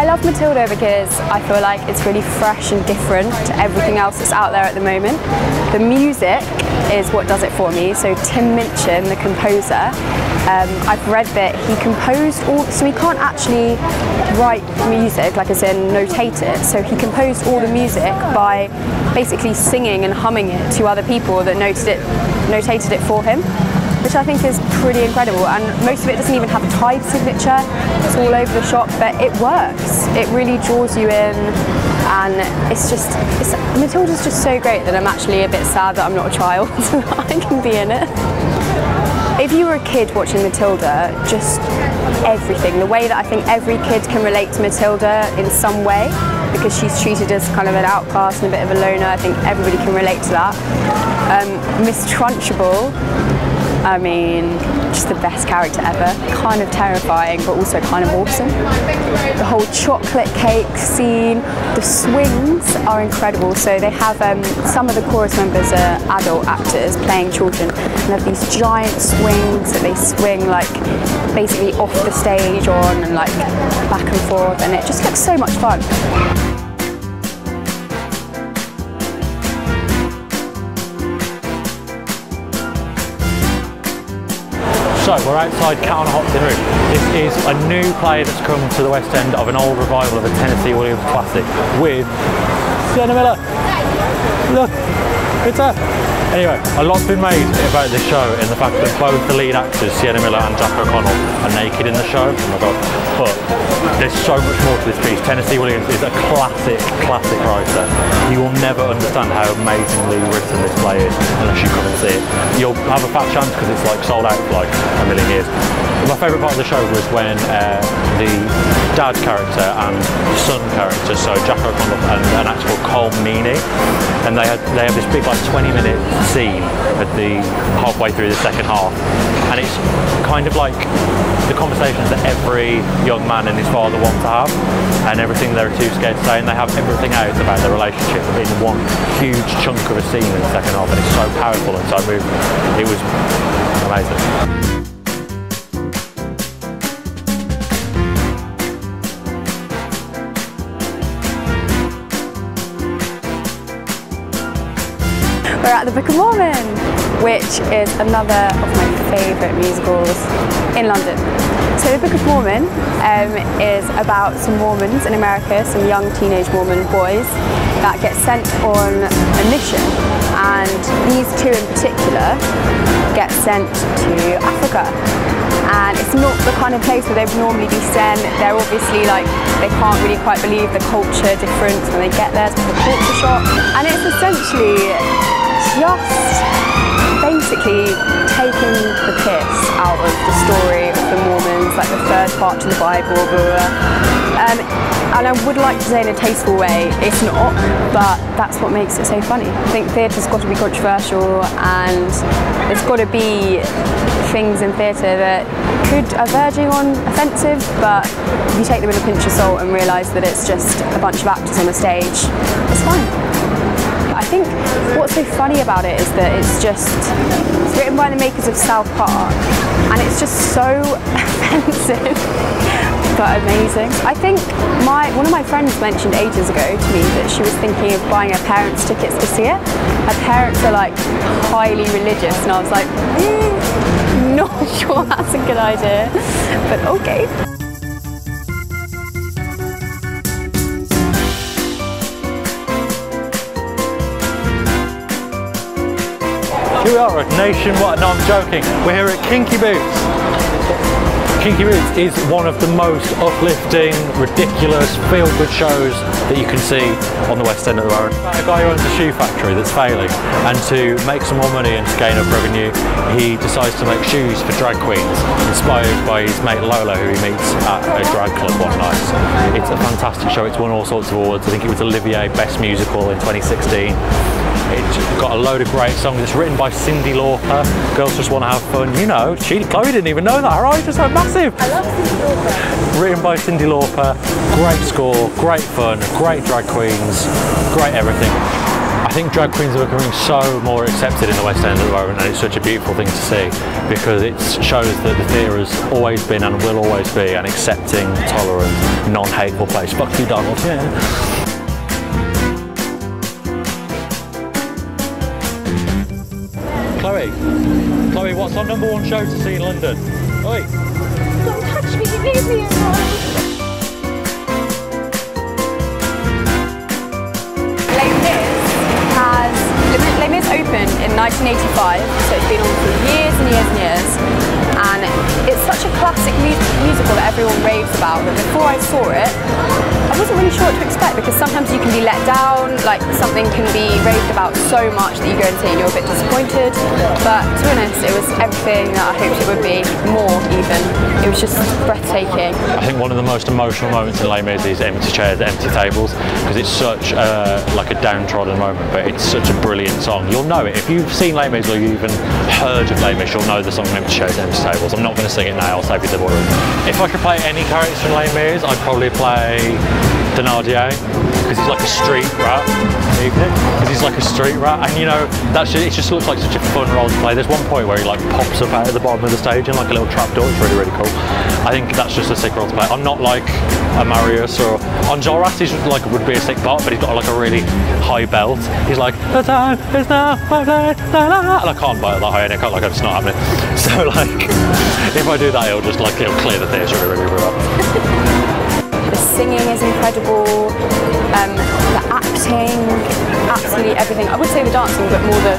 I love Matilda because I feel like it's really fresh and different to everything else that's out there at the moment. The music is what does it for me. So Tim Minchin, the composer, I've read that he composed all, so he can't actually write music, like as in notate it, so he composed all the music by basically singing and humming it to other people that notated it for him, which I think is pretty incredible. And most of it doesn't even have a time signature, it's all over the shop, but it works. It really draws you in, and Matilda's just so great that I'm actually a bit sad that I'm not a child, that I can be in it. If you were a kid watching Matilda, just everything, the way that I think every kid can relate to Matilda in some way, because she's treated as kind of an outcast and a bit of a loner, I think everybody can relate to that. Miss Trunchbull, I mean, just the best character ever. Kind of terrifying, but also kind of awesome. The whole chocolate cake scene, the swings are incredible. So they have, some of the chorus members are adult actors playing children, and have these giant swings that they swing like basically off the stage on and like back and forth, and it just looks so much fun. So we're outside Cat on a Hot Tin Roof. This is a new play that's come to the West End of an old revival of a Tennessee Williams classic with Sienna Miller. Look, it's her. Anyway, a lot's been made about this show in the fact that both the lead actors, Sienna Miller and Jack O'Connell, are naked in the show. Oh my god. But there's so much more to this piece. Tennessee Williams is a classic writer. You will never understand how amazingly written this play is unless you come and see it. You'll have a fat chance because it's like sold out for like a million years. My favourite part of the show was when the dad character and son character, so Jack O'Connell and an actor called Cole Meany, and they have this big like 20-minute scene at the halfway through the second half, and it's kind of like the conversations that every young man and his father want to have, and everything they're too scared to say, and they have everything out about their relationship in one huge chunk of a scene in the second half, and it's so powerful and so moving. It was amazing. We're at the Book of Mormon, which is another of my favourite musicals in London. So the Book of Mormon is about some Mormons in America, some young teenage Mormon boys that get sent on a mission, and these two in particular get sent to Africa. And it's not the kind of place where they would normally be sent. They're obviously like, they can't really quite believe the culture difference when they get there, it's like a culture shock. And it's essentially just basically taking the piss out of the story of the Mormons, like the third part to the Bible, blah, blah, blah. And I would like to say in a tasteful way, it's not, but that's what makes it so funny. I think theatre's got to be controversial, and there's got to be things in theatre that are verging on offensive, but if you take them with a pinch of salt and realise that it's just a bunch of actors on a stage, it's fine. I think what's so funny about it is that it's written by the makers of South Park, and it's just so offensive but amazing. I think one of my friends mentioned ages ago to me that she was thinking of buying her parents tickets to see it. Her parents are like highly religious, and I was like, not sure that's a good idea, but okay. Here we are at Nationwide. No, I'm joking. We're here at Kinky Boots. Kinky Boots is one of the most uplifting, ridiculous, feel-good shows that you can see on the West End at the moment. A guy who owns a shoe factory that's failing, and to make some more money and to gain up revenue, he decides to make shoes for drag queens, inspired by his mate Lola, who he meets at a drag club one night. It's a fantastic show. It's won all sorts of awards. I think it was Olivier Best Musical in 2016. It's got a load of great songs. It's written by Cyndi Lauper. Girls just want to have fun. You know, Chloe didn't even know that. Her eyes are so massive. I love Cyndi Lauper. Written by Cyndi Lauper. Great score, great fun, great drag queens, great everything. I think drag queens are becoming so more accepted in the West End at the moment, and it's such a beautiful thing to see because it shows that the theatre has always been and will always be an accepting, tolerant, non-hateful place. Fuck you, Donald. Yeah. Chloe, what's our #1 show to see in London? Oi! Don't touch me, leave me alone. Les Mis opened in 1985, so it's been on for years and years and years, and it's such a classic musical that everyone raves about, that before I saw it, I wasn't really sure what to expect, because sometimes you can be let down, like something can be raved about so much that you go and see it and you're a bit disappointed, but to be honest, it was everything that I hoped it would be, more even. It was just breathtaking. I think one of the most emotional moments in Les Mis is empty chairs, empty tables, because it's such like a downtrodden moment, but it's such a brilliant song. You'll know it. If you've seen Les Mis or you've even heard of Les Mis, you'll know the song Empty Chairs, Empty Tables. I'm not going to sing it now, I'll save you the worry. If I could play any character in Les Mis, I'd probably play Thénardier, because he's like a street rat. Because he's like a street rat, and you know, it just looks like such a fun role to play. There's one point where he like pops up out of the bottom of the stage in like a little trapdoor. It's really, really cool. I think that's just a sick role to play. I'm not like a Marius or Enjolras. He's like would be a sick part, but he's got like a really high belt. He's like, the time is now, my play, la, la, la. And I can't bite that high, and I can't, like, it's not happening. So like, if I do that, it'll clear the theatre really, really well. The singing is incredible, the acting, absolutely everything. I would say the dancing, but more the